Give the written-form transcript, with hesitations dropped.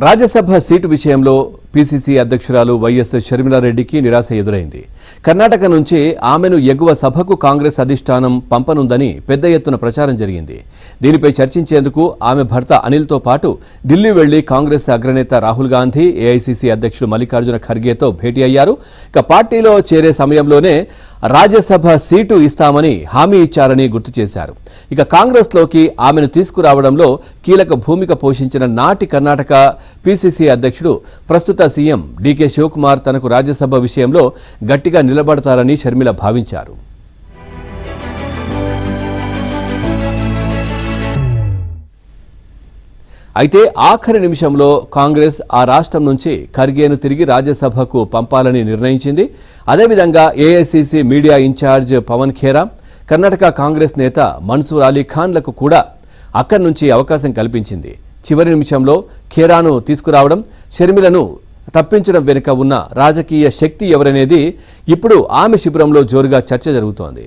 Rajya Sabha seat విషయంలో PCC అధ్యక్షురాలు YS షర్మిలారెడ్డికి నిరాశ ఎదురైంది. కర్ణాటక నుంచి ఆమెను ఎగువ సభకు కాంగ్రెస్ అధిష్టానం పంపనుందని పెద్ద ఎత్తున ప్రచారం జరిగింది. దీనిపై చర్చించేందుకు ఆమె భర్త అనిల్తో పాటు ఢిల్లీ వెళ్లి కాంగ్రెస్ అగ్రనేత రాహుల్ గాంధీ, ఏఐసీసీ అధ్యక్షుడు మల్లికార్జున ఖర్గేతో భేటీ అయ్యారు. ఇక పార్టీలో చేరే సమయంలోనే రాజ్యసభ సీటు ఇస్తామని హామీ ఇచ్చారని గుర్తు చేశారు. ఇక కాంగ్రెస్లోకి ఆమెను తీసుకురావడంలో కీలక భూమిక పోషించిన నాటి కర్ణాటక పీసీసీ అధ్యక్షుడు ప్రస్తుత సీఎం డీకే శివకుమార్ తనకు రాజ్యసభ విషయంలో గట్టిగా నిలబడతారని షర్మిల భావించారు. అయితే ఆఖరి నిమిషంలో కాంగ్రెస్ ఆ రాష్ట్రం నుంచి ఖర్గేను తిరిగి రాజ్యసభకు పంపాలని నిర్ణయించింది. అదేవిధంగా AICC media incharge Pavan Khera, Karnataka Congress నేత మన్సూర్ అలీ ఖాన్లకు కూడా అక్కడి నుంచి అవకాశం కల్పించింది. చివరి నిమిషంలో ఖేరాను తీసుకురావడం, షర్మిలను తప్పించడం వెనుక ఉన్న రాజకీయ శక్తి ఎవరనేది ఇప్పుడు ఆమె శిబిరంలో జోరుగా చర్చ జరుగుతోంది.